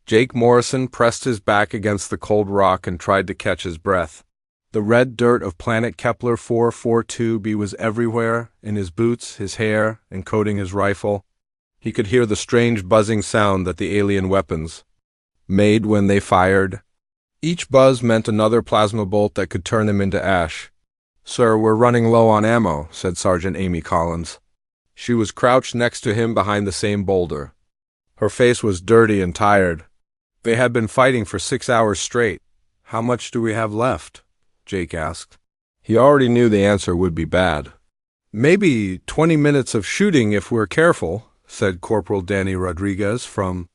Jake Morrison pressed his back against the cold rock and tried to catch his breath. The red dirt of planet Kepler 442b was everywhere, in his boots, his hair, and coating his rifle. He could hear the strange buzzing sound that the alien weapons made when they fired. Each buzz meant another plasma bolt that could turn them into ash. "Sir, we're running low on ammo," said Sergeant Amy Collins. She was crouched next to him behind the same boulder. Her face was dirty and tired. They had been fighting for 6 hours straight. "How much do we have left?" Jake asked. He already knew the answer would be bad. "Maybe 20 minutes of shooting if we're careful," said Corporal Danny Rodriguez from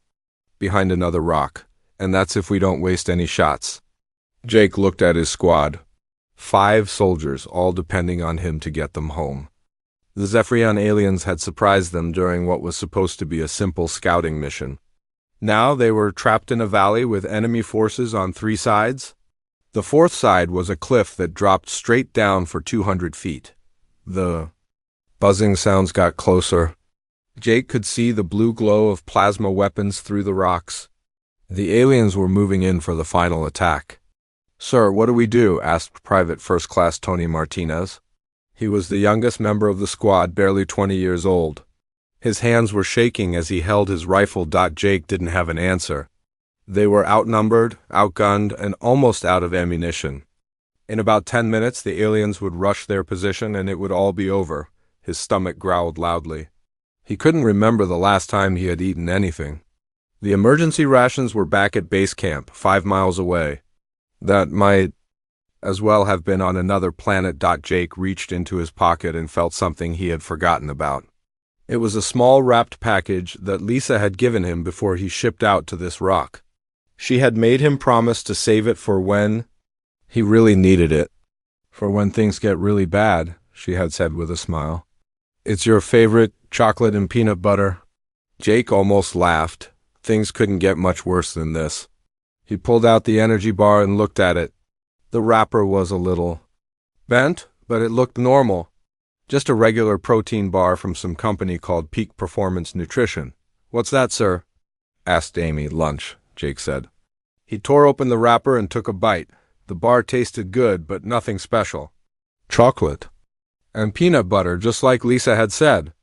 behind another rock. "And that's if we don't waste any shots." Jake looked at his squad. 5 soldiers, all depending on him to get them home. The Zephyrian aliens had surprised them during what was supposed to be a simple scouting mission. Now they were trapped in a valley with enemy forces on 3 sides. The 4th side was a cliff that dropped straight down for 200 feet. The buzzing sounds got closer. Jake could see the blue glow of plasma weapons through the rocks. The aliens were moving in for the final attack. "Sir, what do we do?" asked Private First Class Tony Martinez. He was the youngest member of the squad, barely 20 years old. His hands were shaking as he held his rifle. Jake didn't have an answer. They were outnumbered, outgunned, and almost out of ammunition. In about 10 minutes, the aliens would rush their position and it would all be over. His stomach growled loudly. He couldn't remember the last time he had eaten anything. The emergency rations were back at base camp, 5 miles away. That might as well have been on another planet. Jake reached into his pocket and felt something he had forgotten about. It was a small wrapped package that Lisa had given him before he shipped out to this rock. She had made him promise to save it for when he really needed it. "For when things get really bad," she had said with a smile. "It's your favorite chocolate and peanut butter." Jake almost laughed. Things couldn't get much worse than this. He pulled out the energy bar and looked at it. The wrapper was a little bent, but it looked normal. Just a regular protein bar from some company called Peak Performance Nutrition. "What's that, sir?" asked Amy. "Lunch," Jake said. He tore open the wrapper and took a bite. The bar tasted good, but nothing special. Chocolate and peanut butter, just like Lisa had said.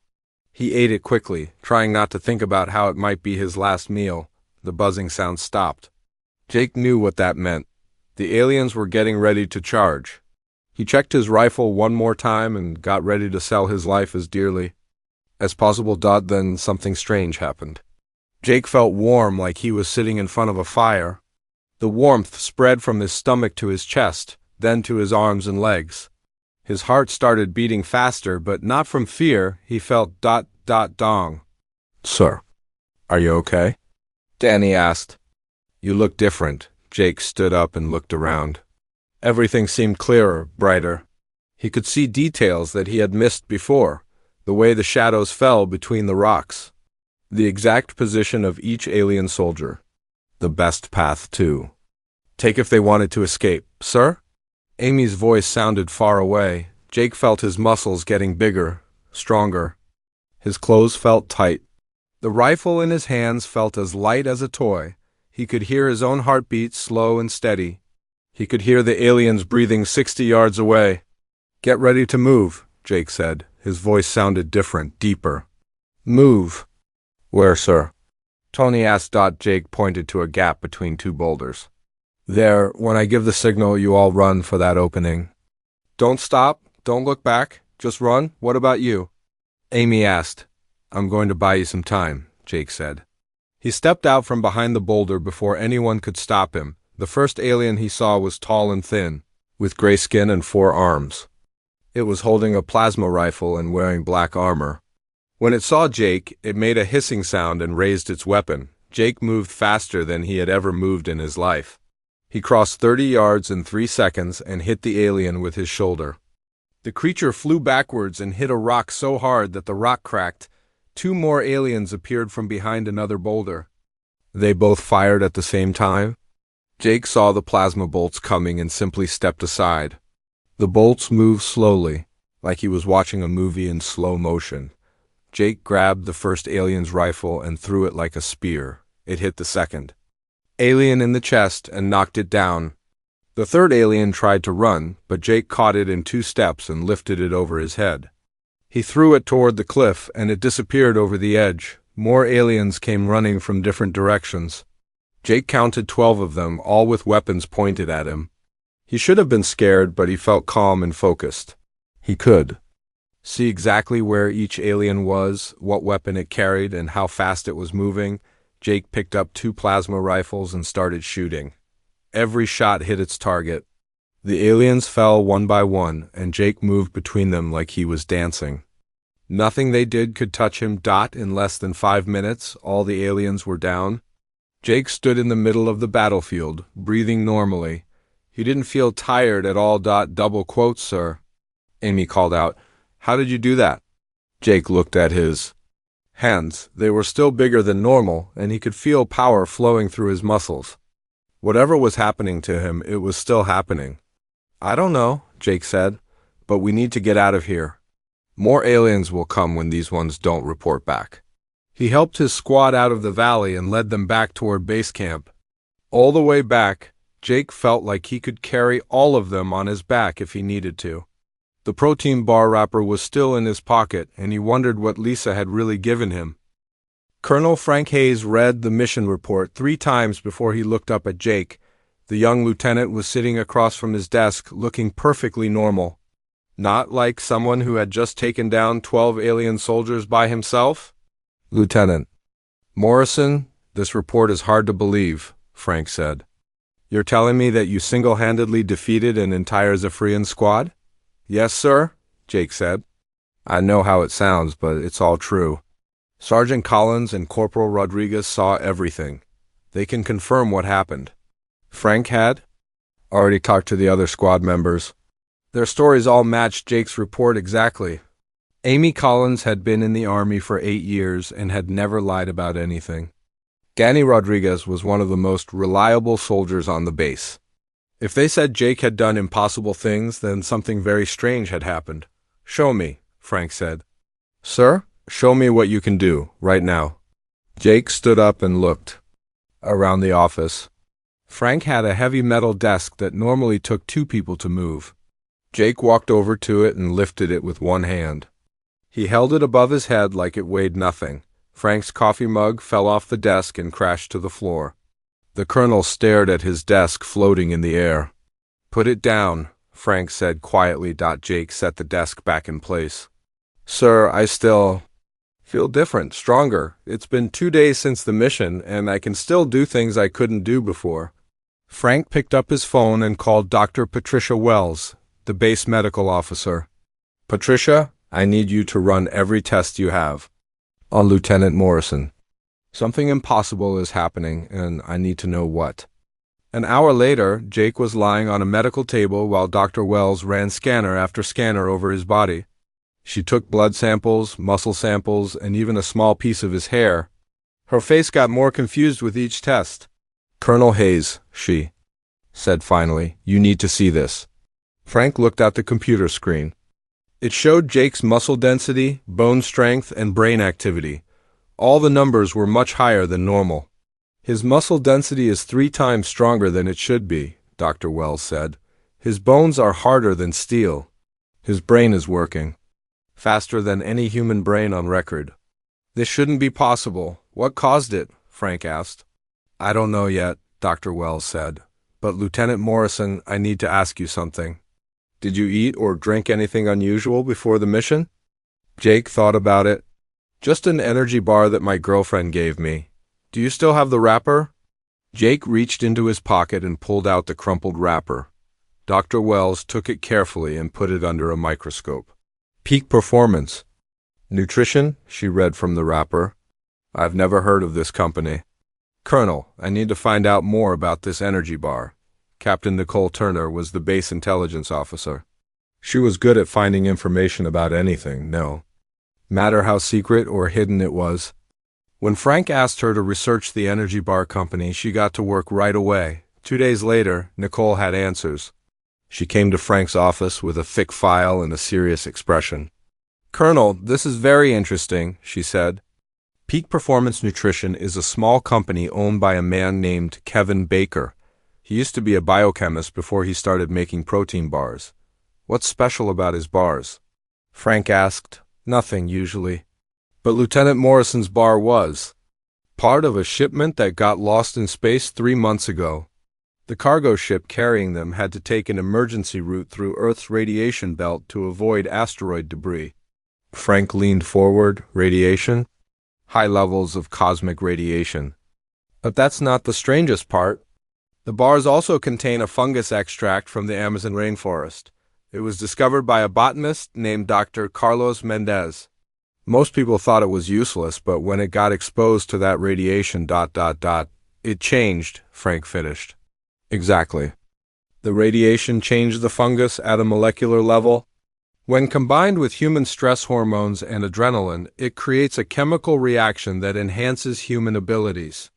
He ate it quickly, trying not to think about how it might be his last meal. The buzzing sound stopped. Jake knew what that meant. The aliens were getting ready to charge. He checked his rifle one more time and got ready to sell his life as dearly as possible. Then something strange happened. Jake felt warm, like he was sitting in front of a fire. The warmth spread from his stomach to his chest, then to his arms and legs. His heart started beating faster, but not from fear. He felt dong. "Sir, are you okay?" Danny asked. "You look different." Jake stood up and looked around. Everything seemed clearer, brighter. He could see details that he had missed before, the way the shadows fell between the rocks, the exact position of each alien soldier, the best path too. "Take if they wanted to escape, sir?" Amy's voice sounded far away. Jake felt his muscles getting bigger, stronger. His clothes felt tight. The rifle in his hands felt as light as a toy. He could hear his own heartbeat, slow and steady. He could hear the aliens breathing 60 yards away. "Get ready to move," Jake said. His voice sounded different, deeper. "Move." "Where, sir?" Tony asked. Jake pointed to a gap between 2 boulders. "There, when I give the signal, you all run for that opening. Don't stop, don't look back, just run. What about you?" Amy asked. "I'm going to buy you some time," Jake said. He stepped out from behind the boulder before anyone could stop him. The first alien he saw was tall and thin, with gray skin and 4 arms. It was holding a plasma rifle and wearing black armor. When it saw Jake, it made a hissing sound and raised its weapon. Jake moved faster than he had ever moved in his life. He crossed 30 yards in 3 seconds and hit the alien with his shoulder. The creature flew backwards and hit a rock so hard that the rock cracked. 2 more aliens appeared from behind another boulder. They both fired at the same time. Jake saw the plasma bolts coming and simply stepped aside. The bolts moved slowly, like he was watching a movie in slow motion. Jake grabbed the first alien's rifle and threw it like a spear. It hit the second. alien in the chest and knocked it down. The third alien tried to run, but Jake caught it in 2 steps and lifted it over his head. He threw it toward the cliff, and it disappeared over the edge. More aliens came running from different directions. Jake counted 12 of them, all with weapons pointed at him. He should have been scared, but he felt calm and focused. He could see exactly where each alien was, what weapon it carried, and how fast it was moving. Jake picked up 2 plasma rifles and started shooting. Every shot hit its target. The aliens fell one by one, and Jake moved between them like he was dancing. Nothing they did could touch him. In less than 5 minutes, all the aliens were down. Jake stood in the middle of the battlefield, breathing normally. He didn't feel tired at all. Double quotes, sir. Amy called out, "How did you do that?" Jake looked at his hands. They were still bigger than normal, and he could feel power flowing through his muscles. Whatever was happening to him, it was still happening. "I don't know," Jake said, "but we need to get out of here. More aliens will come when these ones don't report back." He helped his squad out of the valley and led them back toward base camp. All the way back, Jake felt like he could carry all of them on his back if he needed to. The protein bar wrapper was still in his pocket, and he wondered what Lisa had really given him. Colonel Frank Hayes read the mission report 3 times before he looked up at Jake. The young lieutenant was sitting across from his desk, looking perfectly normal. Not like someone who had just taken down 12 alien soldiers by himself. "Lieutenant Morrison, this report is hard to believe," Frank said. "You're telling me that you single-handedly defeated an entire Zephyrian squad?" "Yes, sir," Jake said. "I know how it sounds, but it's all true. Sergeant Collins and Corporal Rodriguez saw everything. They can confirm what happened." Frank had already talked to the other squad members. Their stories all matched Jake's report exactly. Amy Collins had been in the Army for 8 years and had never lied about anything. Danny Rodriguez was one of the most reliable soldiers on the base. If they said Jake had done impossible things, then something very strange had happened. "Show me," Frank said. "Sir, show me what you can do, right now." Jake stood up and looked around the office. Frank had a heavy metal desk that normally took 2 people to move. Jake walked over to it and lifted it with one hand. He held it above his head like it weighed nothing. Frank's coffee mug fell off the desk and crashed to the floor. The colonel stared at his desk floating in the air. "Put it down," Frank said quietly. Jake set the desk back in place. "Sir, I still feel different, stronger. It's been 2 days since the mission, and I can still do things I couldn't do before." Frank picked up his phone and called Dr. Patricia Wells, the base medical officer. "Patricia, I need you to run every test you have on Lieutenant Morrison. Something impossible is happening, and I need to know what." An hour later, Jake was lying on a medical table while Dr. Wells ran scanner after scanner over his body. She took blood samples, muscle samples, and even a small piece of his hair. Her face got more confused with each test. "Colonel Hayes," she said finally, "you need to see this." Frank looked at the computer screen. It showed Jake's muscle density, bone strength, and brain activity. All the numbers were much higher than normal. "His muscle density is 3 times stronger than it should be," Dr. Wells said. "His bones are harder than steel. His brain is working faster than any human brain on record." "This shouldn't be possible. What caused it?" Frank asked. "I don't know yet," Dr. Wells said. "But Lieutenant Morrison, I need to ask you something. Did you eat or drink anything unusual before the mission?" Jake thought about it. "Just an energy bar that my girlfriend gave me. Do you still have the wrapper?" Jake reached into his pocket and pulled out the crumpled wrapper. Dr. Wells took it carefully and put it under a microscope. "Peak performance. Nutrition," she read from the wrapper. "I've never heard of this company." "Colonel, I need to find out more about this energy bar." Captain Nicole Turner was the base intelligence officer. She was good at finding information about anything, no matter how secret or hidden it was. When Frank asked her to research the energy bar company, she got to work right away. 2 days later, Nicole had answers. She came to Frank's office with a thick file and a serious expression. "Colonel, this is very interesting," she said. Peak Performance Nutrition is a small company owned by a man named Kevin Baker. He used to be a biochemist before he started making protein bars. What's special about his bars? Frank asked. Nothing, usually. But Lieutenant Morrison's bar was part of a shipment that got lost in space 3 months ago. The cargo ship carrying them had to take an emergency route through Earth's radiation belt to avoid asteroid debris. Frank leaned forward. Radiation? High levels of cosmic radiation. But that's not the strangest part. The bars also contain a fungus extract from the Amazon rainforest. It was discovered by a botanist named Dr. Carlos Mendez. Most people thought it was useless, but when it got exposed to that radiation ... it changed, Frank finished. Exactly. The radiation changed the fungus at a molecular level. When combined with human stress hormones and adrenaline, it creates a chemical reaction that enhances human abilities.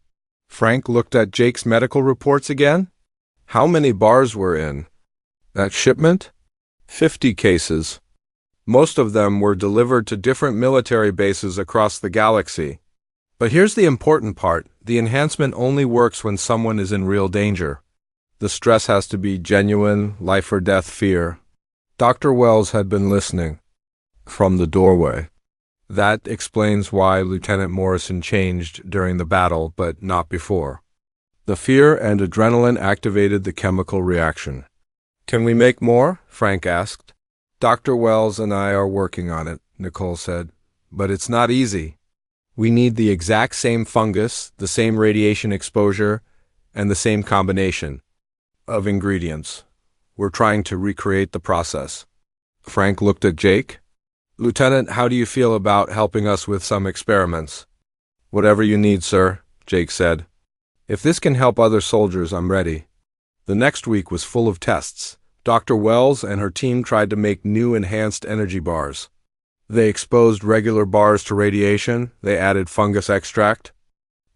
Frank looked at Jake's medical reports again. How many bars were in that shipment? 50 cases. Most of them were delivered to different military bases across the galaxy. But here's the important part. The enhancement only works when someone is in real danger. The stress has to be genuine, life-or-death fear. Dr. Wells had been listening from the doorway. That explains why Lieutenant Morrison changed during the battle, but not before. The fear and adrenaline activated the chemical reaction. Can we make more? Frank asked. Dr. Wells and I are working on it, Nicole said. But it's not easy. We need the exact same fungus, the same radiation exposure, and the same combination of ingredients. We're trying to recreate the process. Frank looked at Jake. Lieutenant, how do you feel about helping us with some experiments? Whatever you need, sir, Jake said. If this can help other soldiers, I'm ready. The next week was full of tests. Dr. Wells and her team tried to make new enhanced energy bars. They exposed regular bars to radiation, they added fungus extract,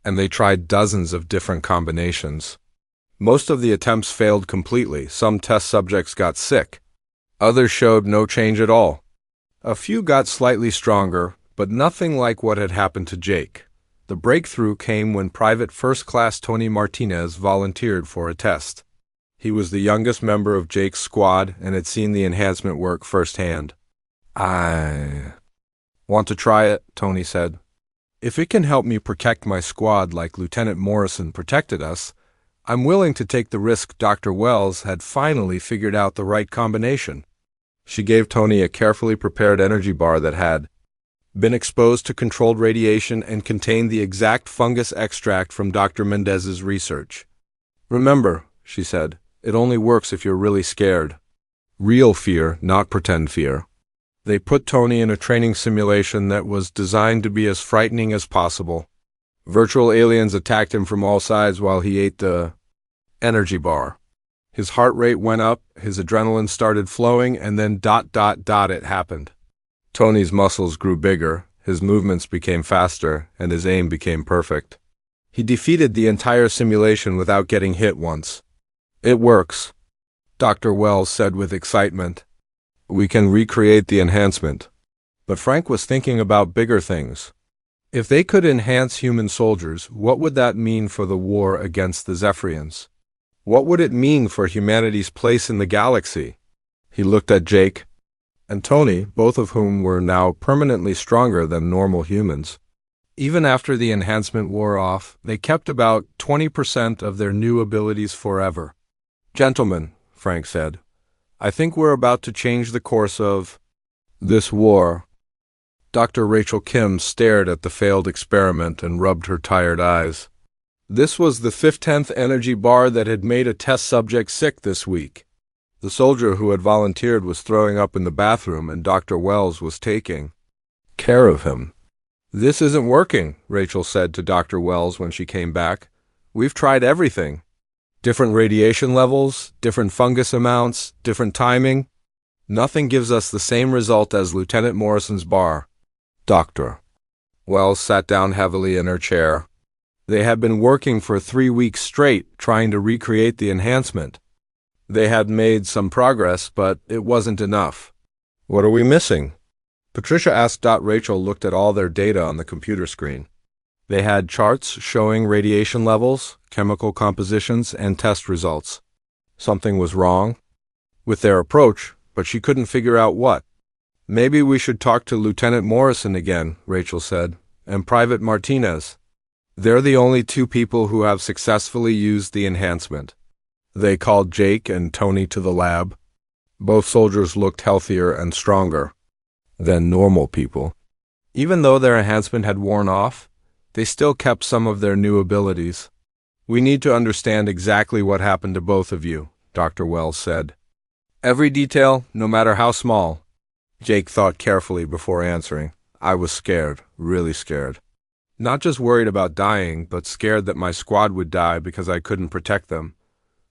and they tried dozens of different combinations. Most of the attempts failed completely. Some test subjects got sick. Others showed no change at all. A few got slightly stronger, but nothing like what had happened to Jake. The breakthrough came when Private First Class Tony Martinez volunteered for a test. He was the youngest member of Jake's squad and had seen the enhancement work firsthand. I want to try it, Tony said. If it can help me protect my squad like Lieutenant Morrison protected us, I'm willing to take the risk. Dr. Wells had finally figured out the right combination. She gave Tony a carefully prepared energy bar that had been exposed to controlled radiation and contained the exact fungus extract from Dr. Mendez's research. Remember, she said, it only works if you're really scared. Real fear, not pretend fear. They put Tony in a training simulation that was designed to be as frightening as possible. Virtual aliens attacked him from all sides while he ate the energy bar. His heart rate went up, his adrenaline started flowing, and then ... it happened. Tony's muscles grew bigger, his movements became faster, and his aim became perfect. He defeated the entire simulation without getting hit once. It works, Dr. Wells said with excitement. We can recreate the enhancement. But Frank was thinking about bigger things. If they could enhance human soldiers, what would that mean for the war against the Zephyrians? What would it mean for humanity's place in the galaxy? He looked at Jake and Tony, both of whom were now permanently stronger than normal humans. Even after the enhancement wore off, they kept about 20% of their new abilities forever. Gentlemen, Frank said, I think we're about to change the course of this war. Dr. Rachel Kim stared at the failed experiment and rubbed her tired eyes. This was the 10th energy bar that had made a test subject sick this week. The soldier who had volunteered was throwing up in the bathroom, and Dr. Wells was taking care of him. This isn't working, Rachel said to Dr. Wells when she came back. We've tried everything. Different radiation levels, different fungus amounts, different timing. Nothing gives us the same result as Lieutenant Morrison's bar. Dr. Wells sat down heavily in her chair. They had been working for 3 weeks straight, trying to recreate the enhancement. They had made some progress, but it wasn't enough. What are we missing? Patricia asked. Rachel looked at all their data on the computer screen. They had charts showing radiation levels, chemical compositions, and test results. Something was wrong with their approach, but she couldn't figure out what. "Maybe we should talk to Lieutenant Morrison again," Rachel said, "and Private Martinez. They're the only two people who have successfully used the enhancement." They called Jake and Tony to the lab. Both soldiers looked healthier and stronger than normal people. Even though their enhancement had worn off, they still kept some of their new abilities. "We need to understand exactly what happened to both of you," Dr. Wells said. "Every detail, no matter how small." Jake thought carefully before answering. "I was scared, really scared. Not just worried about dying, but scared that my squad would die because I couldn't protect them.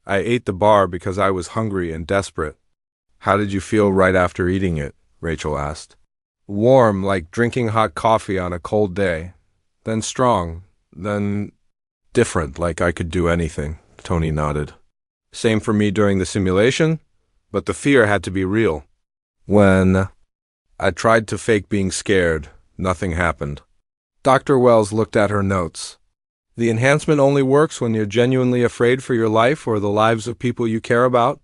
I ate the bar because I was hungry and desperate." "How did you feel right after eating it?" Rachel asked. "Warm, like drinking hot coffee on a cold day. Then strong. Then different, like I could do anything," Tony nodded. "Same for me during the simulation, but the fear had to be real. When I tried to fake being scared, nothing happened." Dr. Wells looked at her notes. "The enhancement only works when you're genuinely afraid for your life or the lives of people you care about.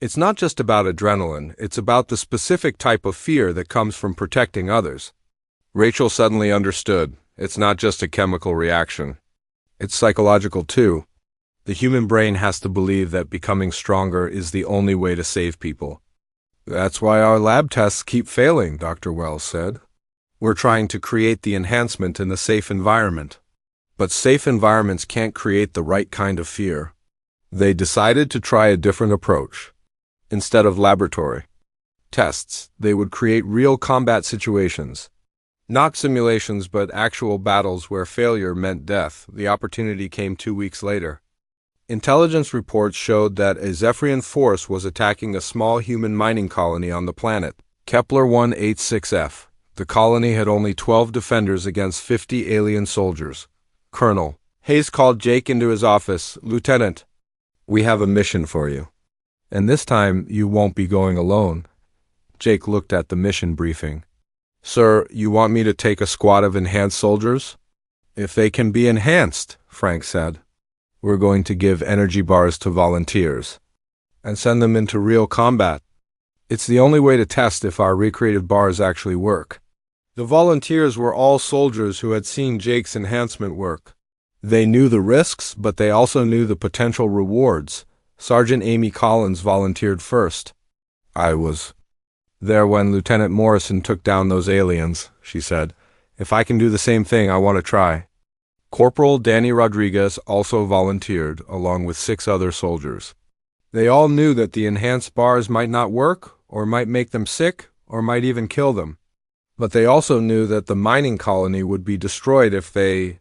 It's not just about adrenaline, it's about the specific type of fear that comes from protecting others." Rachel suddenly understood. It's not just a chemical reaction. It's psychological too. The human brain has to believe that becoming stronger is the only way to save people. "That's why our lab tests keep failing," Dr. Wells said. "We're trying to create the enhancement in a safe environment. But safe environments can't create the right kind of fear." They decided to try a different approach. Instead of laboratory tests, they would create real combat situations. Not simulations, but actual battles where failure meant death. The opportunity came 2 weeks later. Intelligence reports showed that a Zephyrian force was attacking a small human mining colony on the planet, Kepler 186f. The colony had only 12 defenders against 50 alien soldiers. Colonel Hayes called Jake into his office. "Lieutenant, we have a mission for you. And this time, you won't be going alone." Jake looked at the mission briefing. "Sir, you want me to take a squad of enhanced soldiers?" "If they can be enhanced," Frank said. "We're going to give energy bars to volunteers and send them into real combat. It's the only way to test if our recreated bars actually work." The volunteers were all soldiers who had seen Jake's enhancement work. They knew the risks, but they also knew the potential rewards. Sergeant Amy Collins volunteered first. "I was there when Lieutenant Morrison took down those aliens," she said. "If I can do the same thing, I want to try." Corporal Danny Rodriguez also volunteered, along with 6 other soldiers. They all knew that the enhanced bars might not work, or might make them sick, or might even kill them. But they also knew that the mining colony would be destroyed if they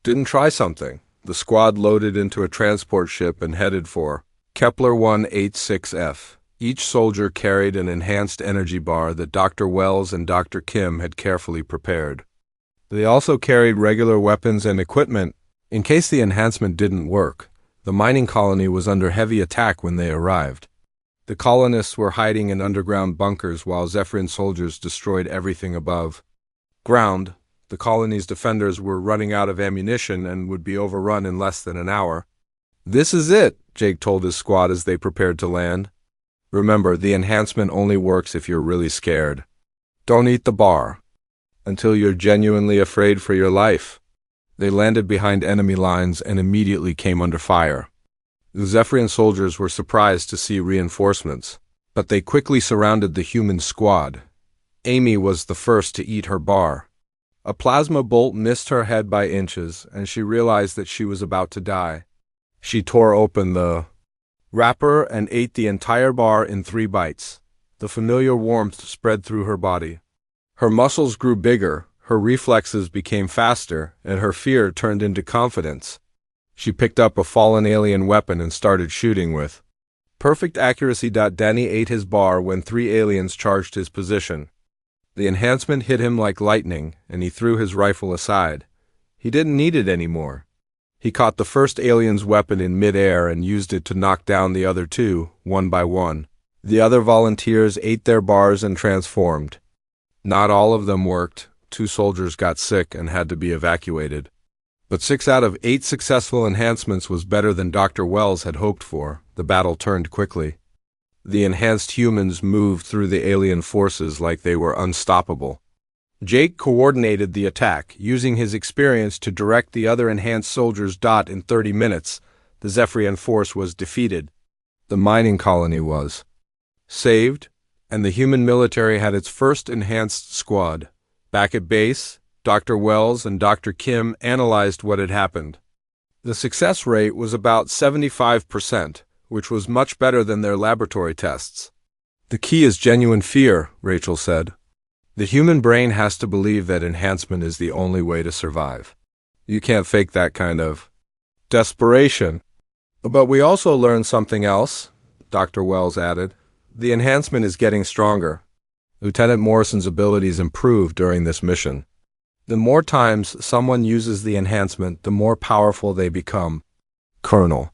didn't try something. The squad loaded into a transport ship and headed for Kepler 186f. Each soldier carried an enhanced energy bar that Dr. Wells and Dr. Kim had carefully prepared. They also carried regular weapons and equipment in case the enhancement didn't work. The mining colony was under heavy attack when they arrived. The colonists were hiding in underground bunkers while Zephyrian soldiers destroyed everything above ground. The colony's defenders were running out of ammunition and would be overrun in less than an hour. "This is it," Jake told his squad as they prepared to land. "Remember, the enhancement only works if you're really scared. Don't eat the bar until you're genuinely afraid for your life." They landed behind enemy lines and immediately came under fire. The Zephyrian soldiers were surprised to see reinforcements, but they quickly surrounded the human squad. Amy was the first to eat her bar. A plasma bolt missed her head by inches, and she realized that she was about to die. She tore open the wrapper and ate the entire bar in 3 bites. The familiar warmth spread through her body. Her muscles grew bigger, her reflexes became faster, and her fear turned into confidence. She picked up a fallen alien weapon and started shooting with perfect accuracy. Danny ate his bar when 3 aliens charged his position. The enhancement hit him like lightning, and he threw his rifle aside. He didn't need it anymore. He caught the first alien's weapon in mid-air and used it to knock down the other 2, one by one. The other volunteers ate their bars and transformed. Not all of them worked. 2 soldiers got sick and had to be evacuated. But 6 out of 8 successful enhancements was better than Dr. Wells had hoped for. The battle turned quickly. The enhanced humans moved through the alien forces like they were unstoppable. Jake coordinated the attack, using his experience to direct the other enhanced soldiers. In 30 minutes, the Zephyrian force was defeated. The mining colony was saved, and the human military had its first enhanced squad. Back at base, Dr. Wells and Dr. Kim analyzed what had happened. The success rate was about 75%, which was much better than their laboratory tests. The key is genuine fear, Rachel said. The human brain has to believe that enhancement is the only way to survive. You can't fake that kind of desperation. But we also learned something else, Dr. Wells added. The enhancement is getting stronger. Lieutenant Morrison's abilities improved during this mission. The more times someone uses the enhancement, the more powerful they become. Colonel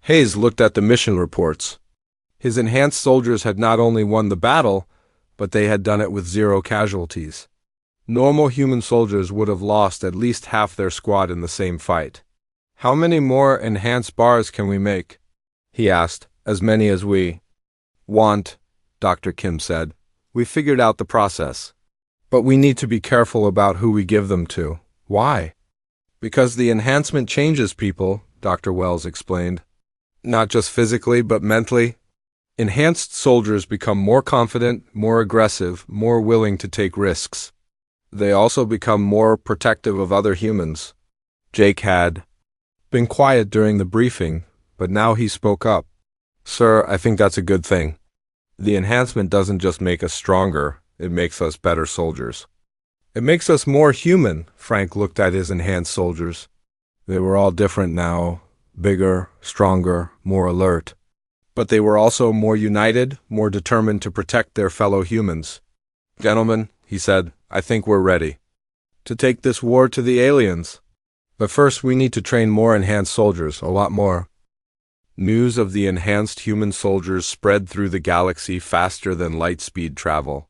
Hayes looked at the mission reports. His enhanced soldiers had not only won the battle, but they had done it with 0 casualties. Normal human soldiers would have lost at least half their squad in the same fight. How many more enhanced bars can we make? He asked. As many as we want, Dr. Kim said. We figured out the process. But we need to be careful about who we give them to. Why? Because the enhancement changes people, Dr. Wells explained. Not just physically, but mentally. Enhanced soldiers become more confident, more aggressive, more willing to take risks. They also become more protective of other humans. Jake had been quiet during the briefing, but now he spoke up. Sir, I think that's a good thing. The enhancement doesn't just make us stronger, it makes us better soldiers. It makes us more human, Frank looked at his enhanced soldiers. They were all different now, bigger, stronger, more alert. But they were also more united, more determined to protect their fellow humans. Gentlemen, he said, I think we're ready to take this war to the aliens. But first we need to train more enhanced soldiers, a lot more. News of the enhanced human soldiers spread through the galaxy faster than light-speed travel.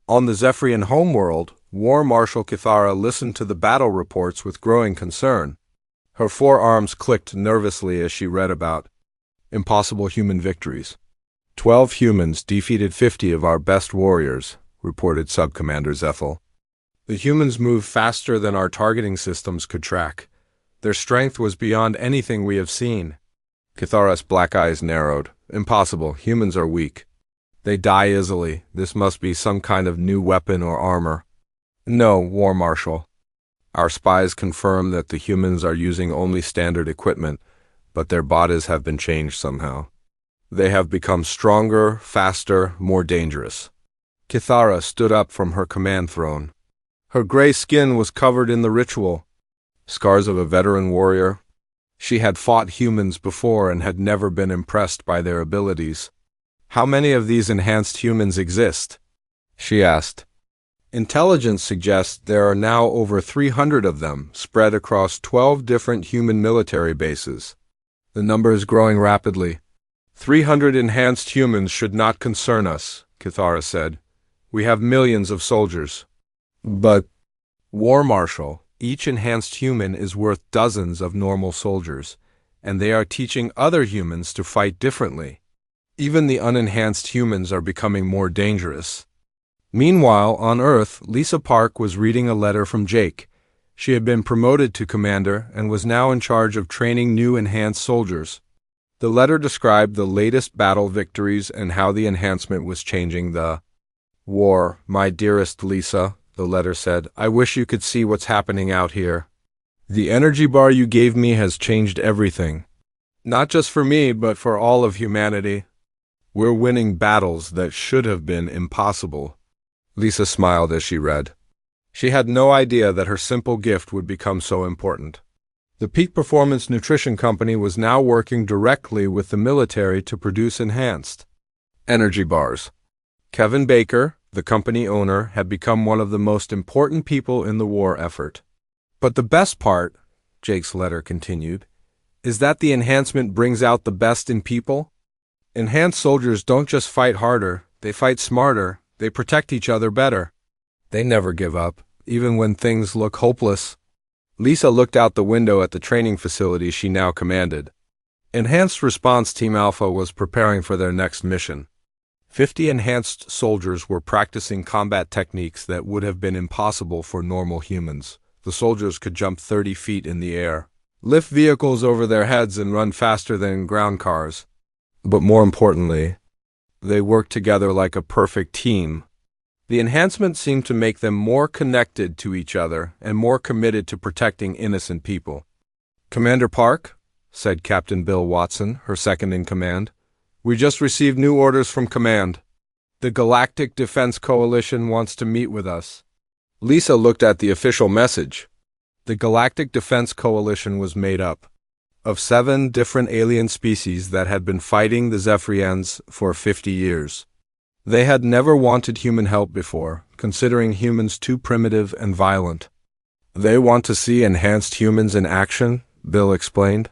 On the Zephyrian homeworld, War Marshal Kithara listened to the battle reports with growing concern. Her forearms clicked nervously as she read about impossible human victories. 12 humans defeated 50 of our best warriors, reported Subcommander Zethel. The humans moved faster than our targeting systems could track. Their strength was beyond anything we have seen. Kithara's black eyes narrowed. Impossible. Humans are weak. They die easily. This must be some kind of new weapon or armor. No, War Marshal. Our spies confirm that the humans are using only standard equipment, but their bodies have been changed somehow. They have become stronger, faster, more dangerous. Kithara stood up from her command throne. Her gray skin was covered in the ritual, scars of a veteran warrior. She had fought humans before and had never been impressed by their abilities. How many of these enhanced humans exist? She asked. Intelligence suggests there are now over 300 of them, spread across 12 different human military bases. The number is growing rapidly. 300 enhanced humans should not concern us, Kithara said. We have millions of soldiers. But, War Marshal, each enhanced human is worth dozens of normal soldiers, and they are teaching other humans to fight differently. Even the unenhanced humans are becoming more dangerous. Meanwhile, on Earth, Lisa Park was reading a letter from Jake. She had been promoted to commander and was now in charge of training new enhanced soldiers. The letter described the latest battle victories and how the enhancement was changing the war. My dearest Lisa, the letter said, I wish you could see what's happening out here. The energy bar you gave me has changed everything. Not just for me, but for all of humanity. We're winning battles that should have been impossible. Lisa smiled as she read. She had no idea that her simple gift would become so important. The Peak Performance Nutrition Company was now working directly with the military to produce enhanced energy bars. Kevin Baker, the company owner, had become one of the most important people in the war effort. But the best part, Jake's letter continued, is that the enhancement brings out the best in people. Enhanced soldiers don't just fight harder, they fight smarter, they protect each other better. They never give up, even when things look hopeless. Lisa looked out the window at the training facility she now commanded. Enhanced Response Team Alpha was preparing for their next mission. 50 enhanced soldiers were practicing combat techniques that would have been impossible for normal humans. The soldiers could jump 30 feet in the air, lift vehicles over their heads, and run faster than ground cars. But more importantly, they worked together like a perfect team. The enhancement seemed to make them more connected to each other and more committed to protecting innocent people. "Commander Park," said Captain Bill Watson, her second in command, "we just received new orders from command. The Galactic Defense Coalition wants to meet with us." Lisa looked at the official message. The Galactic Defense Coalition was made up of 7 different alien species that had been fighting the Zephyrians for 50 years. They had never wanted human help before, considering humans too primitive and violent. "They want to see enhanced humans in action," Bill explained.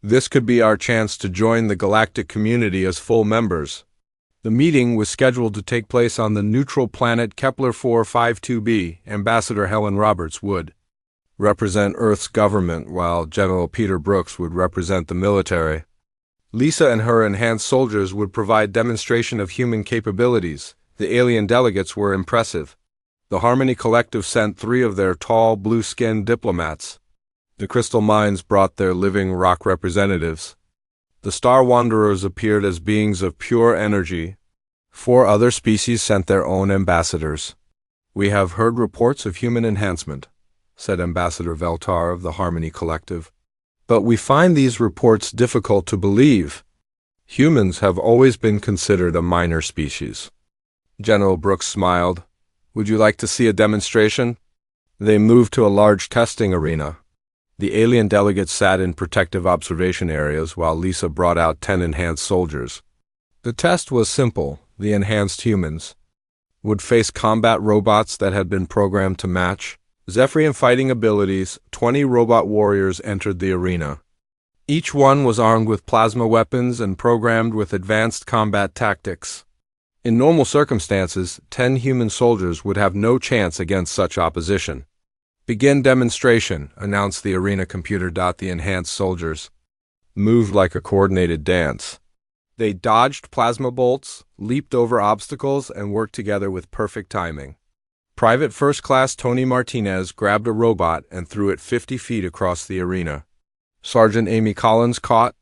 "This could be our chance to join the galactic community as full members." The meeting was scheduled to take place on the neutral planet Kepler 452b. Ambassador Helen Roberts would represent Earth's government, while General Peter Brooks would represent the military. Lisa and her enhanced soldiers would provide demonstration of human capabilities. The alien delegates were impressive. The Harmony Collective sent 3 of their tall, blue-skinned diplomats. The Crystal Mines brought their living rock representatives. The Star Wanderers appeared as beings of pure energy. 4 other species sent their own ambassadors. "We have heard reports of human enhancement," said Ambassador Veltar of the Harmony Collective. "But we find these reports difficult to believe. Humans have always been considered a minor species." General Brooks smiled. "Would you like to see a demonstration?" They moved to a large testing arena. The alien delegates sat in protective observation areas while Lisa brought out 10 enhanced soldiers. The test was simple. The enhanced humans would face combat robots that had been programmed to match Zephyrian fighting abilities. 20 robot warriors entered the arena. Each one was armed with plasma weapons and programmed with advanced combat tactics. In normal circumstances, 10 human soldiers would have no chance against such opposition. "Begin demonstration," announced the arena computer. The enhanced soldiers moved like a coordinated dance. They dodged plasma bolts, leaped over obstacles, and worked together with perfect timing. Private First Class Tony Martinez grabbed a robot and threw it 50 feet across the arena. Sergeant Amy Collins caught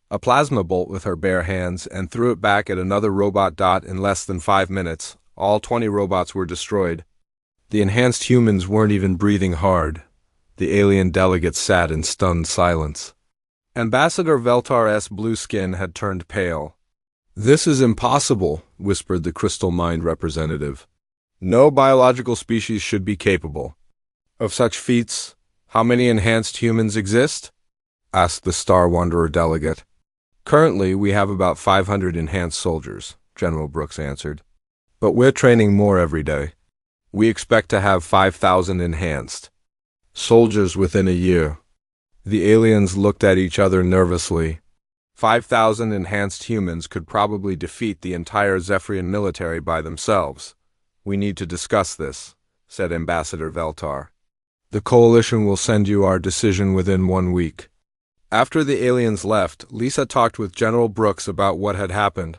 a plasma bolt with her bare hands and threw it back at another robot. In less than 5 minutes, all 20 robots were destroyed. The enhanced humans weren't even breathing hard. The alien delegates sat in stunned silence. Ambassador Veltar's blue skin had turned pale. "This is impossible," whispered the Crystal Mind representative. "No biological species should be capable of such feats." "How many enhanced humans exist?" asked the Star Wanderer delegate. "Currently, we have about 500 enhanced soldiers," General Brooks answered. "But we're training more every day. We expect to have 5,000 enhanced soldiers within a year." The aliens looked at each other nervously. 5,000 enhanced humans could probably defeat the entire Zephyrian military by themselves. "We need to discuss this," said Ambassador Veltar. "The Coalition will send you our decision within 1 week." After the aliens left, Lisa talked with General Brooks about what had happened.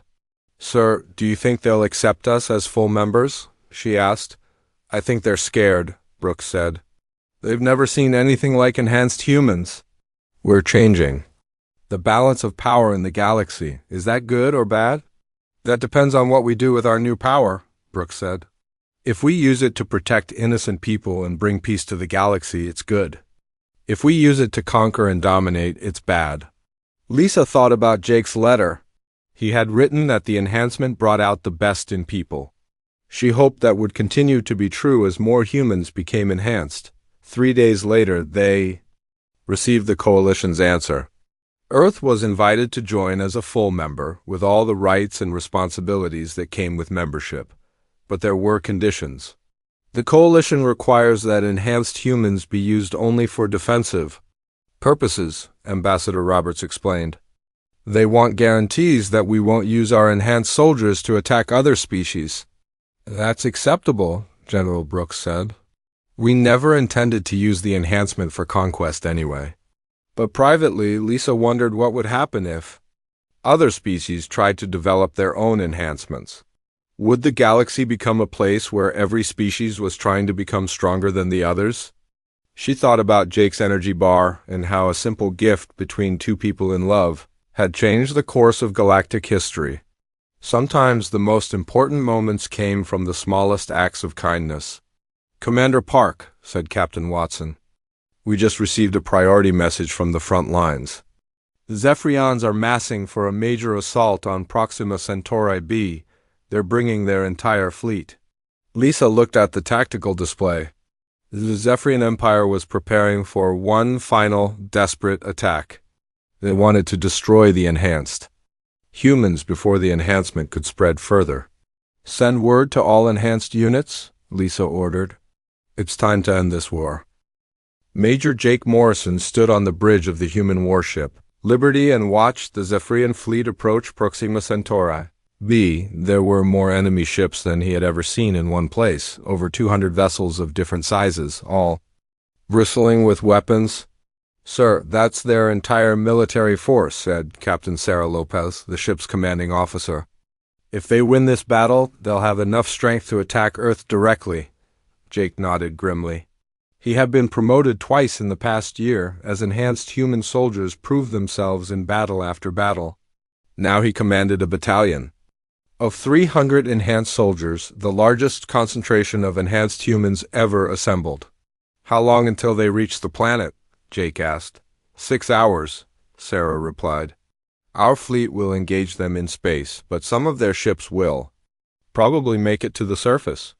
"Sir, do you think they'll accept us as full members?" she asked. "I think they're scared," Brooks said. "They've never seen anything like enhanced humans." "We're changing the balance of power in the galaxy. Is that good or bad?" "That depends on what we do with our new power," Brooks said. "If we use it to protect innocent people and bring peace to the galaxy, it's good. If we use it to conquer and dominate, it's bad." Lisa thought about Jake's letter. He had written that the enhancement brought out the best in people. She hoped that would continue to be true as more humans became enhanced. 3 days later, they received the Coalition's answer. Earth was invited to join as a full member, with all the rights and responsibilities that came with membership. But there were conditions. The Coalition requires that enhanced humans be used only for defensive purposes, Ambassador Roberts explained. "They want guarantees that we won't use our enhanced soldiers to attack other species." "That's acceptable," General Brooks said. We never intended to use the enhancement for conquest anyway. But privately, Lisa wondered what would happen if other species tried to develop their own enhancements. Would the galaxy become a place where every species was trying to become stronger than the others? She thought about Jake's energy bar and how a simple gift between two people in love had changed the course of galactic history. Sometimes the most important moments came from the smallest acts of kindness. "Commander Park," said Captain Watson, "we just received a priority message from the front lines. The Zephyrians are massing for a major assault on Proxima Centauri b. They're bringing their entire fleet." Lisa looked at the tactical display. The Zephyrian Empire was preparing for one final, desperate attack. They wanted to destroy the enhanced humans before the enhancement could spread further. "Send word to all enhanced units," Lisa ordered. "It's time to end this war." Major Jake Morrison stood on the bridge of the human warship Liberty and watched the Zephyrian fleet approach Proxima Centauri b. There were more enemy ships than he had ever seen in one place, over 200 vessels of different sizes, all bristling with weapons. "Sir, that's their entire military force," said Captain Sarah Lopez, the ship's commanding officer. "If they win this battle, they'll have enough strength to attack Earth directly." Jake nodded grimly. He had been promoted twice in the past year as enhanced human soldiers proved themselves in battle after battle. Now he commanded a battalion of 300 enhanced soldiers, the largest concentration of enhanced humans ever assembled. "How long until they reach the planet?" Jake asked. 6 hours, Sarah replied. "Our fleet will engage them in space, but some of their ships will probably make it to the surface."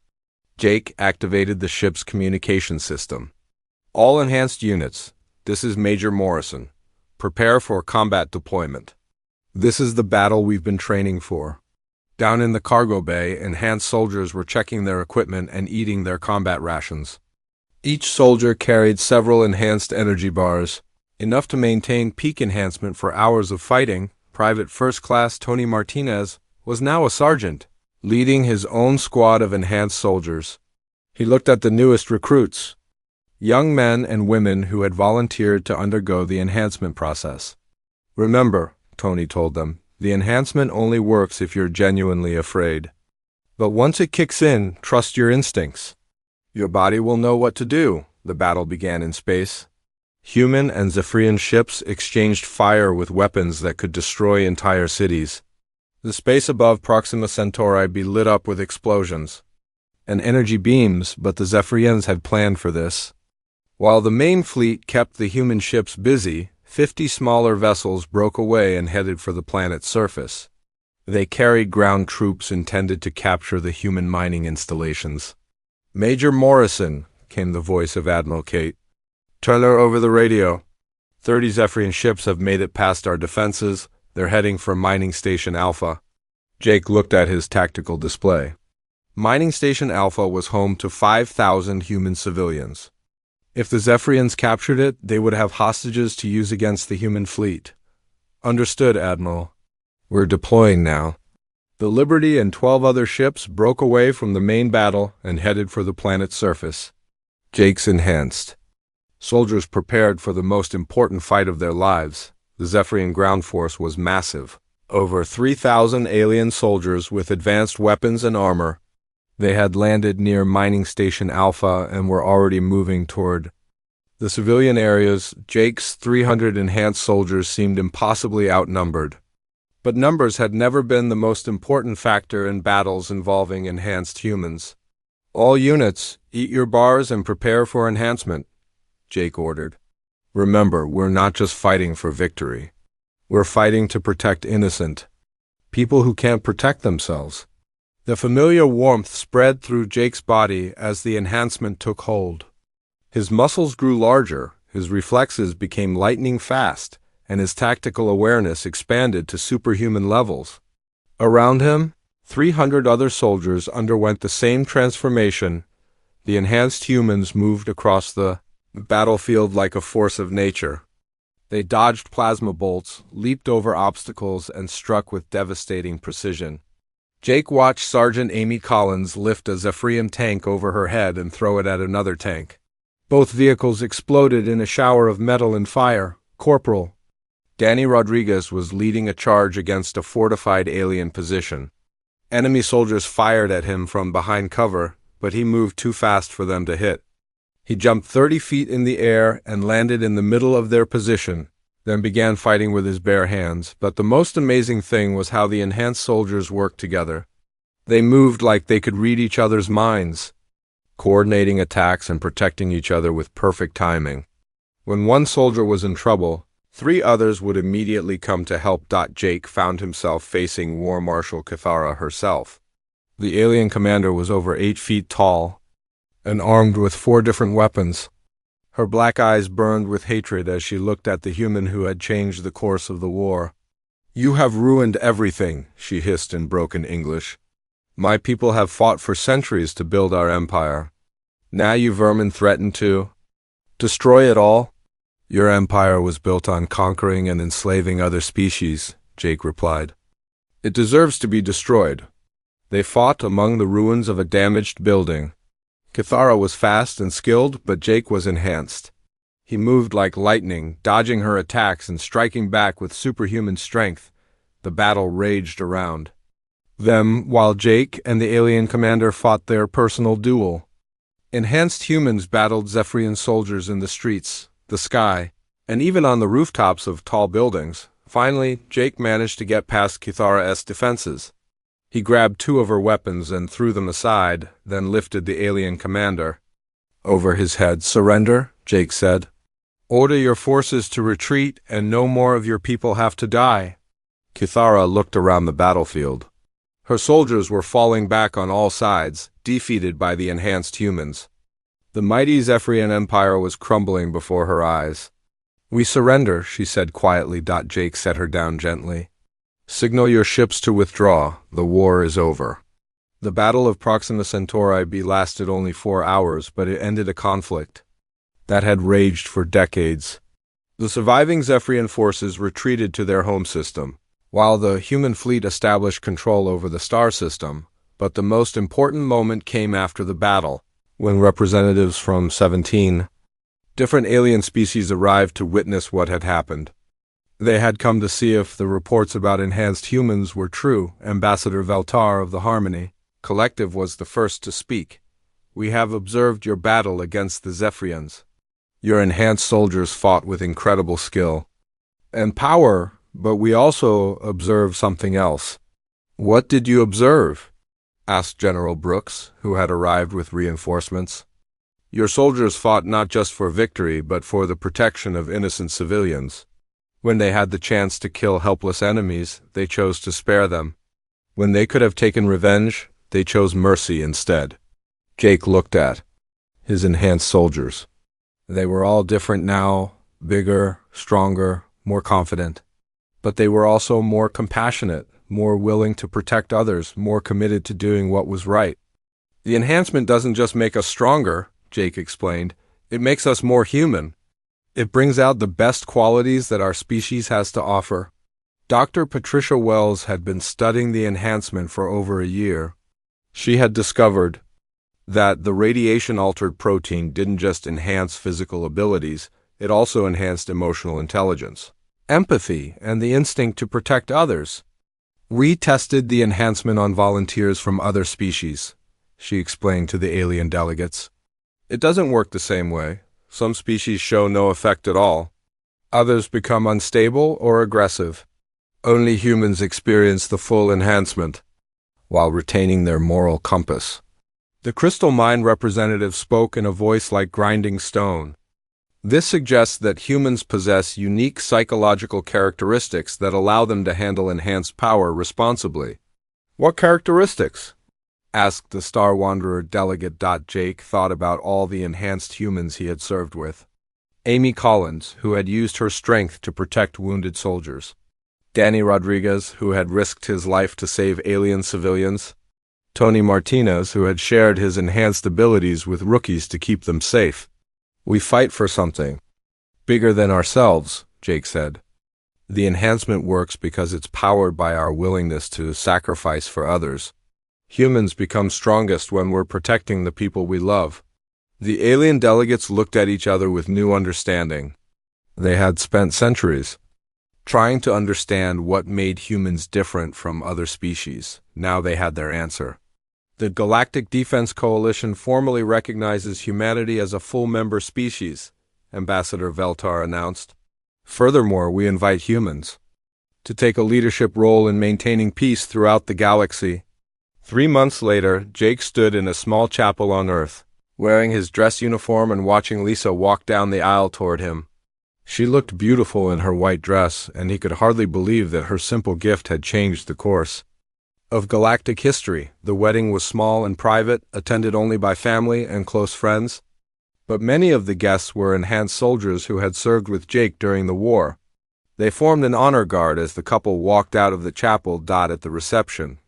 Jake activated the ship's communication system. "All enhanced units, this is Major Morrison. Prepare for combat deployment. This is the battle we've been training for." Down in the cargo bay, enhanced soldiers were checking their equipment and eating their combat rations. Each soldier carried several enhanced energy bars, enough to maintain peak enhancement for hours of fighting. Private First Class Tony Martinez was now a sergeant, leading his own squad of enhanced soldiers. He looked at the newest recruits, young men and women who had volunteered to undergo the enhancement process. "Remember," Tony told them, "the enhancement only works if you're genuinely afraid. But once it kicks in, trust your instincts. Your body will know what to do." The battle began in space. Human and Zephyrian ships exchanged fire with weapons that could destroy entire cities. The space above Proxima Centauri be lit up with explosions and energy beams, but the Zephyrians had planned for this. While the main fleet kept the human ships busy, 50 smaller vessels broke away and headed for the planet's surface. They carried ground troops intended to capture the human mining installations. "Major Morrison," came the voice of Admiral Kate. "Tell her over the radio. 30 Zephyrian ships have made it past our defenses. They're heading for Mining Station Alpha." Jake looked at his tactical display. Mining Station Alpha was home to 5,000 human civilians. If the Zephyrians captured it, they would have hostages to use against the human fleet. "Understood, Admiral. We're deploying now." The Liberty and 12 other ships broke away from the main battle and headed for the planet's surface. Jake's enhanced soldiers prepared for the most important fight of their lives. The Zephyrian ground force was massive. Over 3,000 alien soldiers with advanced weapons and armor. They had landed near Mining Station Alpha and were already moving toward the civilian areas. Jake's 300 enhanced soldiers seemed impossibly outnumbered. But numbers had never been the most important factor in battles involving enhanced humans. "All units, eat your bars and prepare for enhancement," Jake ordered. "Remember, we're not just fighting for victory. We're fighting to protect innocent people who can't protect themselves." The familiar warmth spread through Jake's body as the enhancement took hold. His muscles grew larger, his reflexes became lightning fast, and his tactical awareness expanded to superhuman levels. Around him, 300 other soldiers underwent the same transformation. The enhanced humans moved across the battlefield like a force of nature. They dodged plasma bolts, leaped over obstacles, and struck with devastating precision. Jake watched Sergeant Amy Collins lift a Zephyrian tank over her head and throw it at another tank. Both vehicles exploded in a shower of metal and fire. Corporal Danny Rodriguez was leading a charge against a fortified alien position. Enemy soldiers fired at him from behind cover, but he moved too fast for them to hit. He jumped 30 feet in the air and landed in the middle of their position, then began fighting with his bare hands. But the most amazing thing was how the enhanced soldiers worked together. They moved like they could read each other's minds, coordinating attacks and protecting each other with perfect timing. When one soldier was in trouble, 3 others would immediately come to help. Jake found himself facing War Marshal Cathara herself. The alien commander was over 8 feet tall and armed with 4 different weapons. Her black eyes burned with hatred as she looked at the human who had changed the course of the war. "You have ruined everything," she hissed in broken English. "My people have fought for centuries to build our empire. Now you vermin threaten to destroy it all?" "Your empire was built on conquering and enslaving other species," Jake replied. "It deserves to be destroyed." They fought among the ruins of a damaged building. Cathara was fast and skilled, but Jake was enhanced. He moved like lightning, dodging her attacks and striking back with superhuman strength. The battle raged around them while Jake and the alien commander fought their personal duel. Enhanced humans battled Zephyrian soldiers in the streets, the sky, and even on the rooftops of tall buildings. Finally, Jake managed to get past Cathara's defenses. He grabbed 2 of her weapons and threw them aside, then lifted the alien commander over his head. "Surrender," Jake said. "Order your forces to retreat, and no more of your people have to die." Cathara looked around the battlefield. Her soldiers were falling back on all sides, defeated by the enhanced humans. The mighty Zephyrian Empire was crumbling before her eyes. "We surrender," she said quietly. Jake set her down gently. "Signal your ships to withdraw. The war is over." The Battle of Proxima Centauri B lasted only 4 hours, but it ended a conflict that had raged for decades. The surviving Zephyrian forces retreated to their home system, while the human fleet established control over the star system. But the most important moment came after the battle, when representatives from 17 different alien species arrived to witness what had happened. They had come to see if the reports about enhanced humans were true. Ambassador Veltar of the Harmony Collective was the first to speak. "We have observed your battle against the Zephyrians. Your enhanced soldiers fought with incredible skill and power, but we also observed something else." "What did you observe?" asked General Brooks, who had arrived with reinforcements. "Your soldiers fought not just for victory, but for the protection of innocent civilians. When they had the chance to kill helpless enemies, they chose to spare them. When they could have taken revenge, they chose mercy instead." Jake looked at his enhanced soldiers. They were all different now, bigger, stronger, more confident. But they were also more compassionate, more willing to protect others, more committed to doing what was right. "The enhancement doesn't just make us stronger," Jake explained. "It makes us more human. It brings out the best qualities that our species has to offer." Dr. Patricia Wells had been studying the enhancement for over a year. She had discovered that the radiation-altered protein didn't just enhance physical abilities, it also enhanced emotional intelligence, empathy, and the instinct to protect others. "We tested the enhancement on volunteers from other species," she explained to the alien delegates. "It doesn't work the same way. Some species show no effect at all. Others become unstable or aggressive. Only humans experience the full enhancement while retaining their moral compass." The Crystal Mind representative spoke in a voice like grinding stone. "This suggests that humans possess unique psychological characteristics that allow them to handle enhanced power responsibly." "What characteristics?" asked the Star Wanderer delegate. Jake thought about all the enhanced humans he had served with. Amy Collins, who had used her strength to protect wounded soldiers. Danny Rodriguez, who had risked his life to save alien civilians. Tony Martinez, who had shared his enhanced abilities with rookies to keep them safe. "We fight for something bigger than ourselves," Jake said. The enhancement works because it's powered by our willingness to sacrifice for others. Humans become strongest when we're protecting the people we love. The alien delegates looked at each other with new understanding. They had spent centuries trying to understand what made humans different from other species. Now they had their answer. The Galactic Defense Coalition formally recognizes humanity as a full-member species, Ambassador Veltar announced. Furthermore, we invite humans to take a leadership role in maintaining peace throughout the galaxy. 3 months later, Jake stood in a small chapel on Earth, wearing his dress uniform and watching Lisa walk down the aisle toward him. She looked beautiful in her white dress, and he could hardly believe that her simple gift had changed the course of galactic history. The wedding was small and private, attended only by family and close friends. But many of the guests were enhanced soldiers who had served with Jake during the war. They formed an honor guard as the couple walked out of the chapel. At the reception,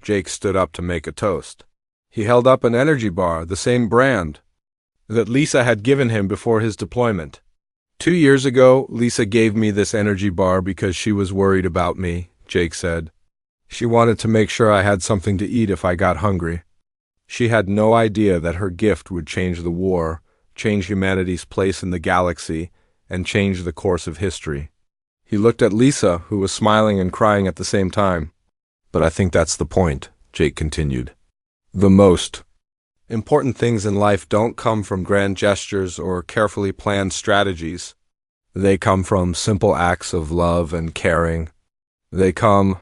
Jake stood up to make a toast. He held up an energy bar, the same brand that Lisa had given him before his deployment. 2 years ago, Lisa gave me this energy bar because she was worried about me, Jake said. She wanted to make sure I had something to eat if I got hungry. She had no idea that her gift would change the war, change humanity's place in the galaxy, and change the course of history. He looked at Lisa, who was smiling and crying at the same time. But I think that's the point, Jake continued. The most important things in life don't come from grand gestures or carefully planned strategies. They come from simple acts of love and caring. They come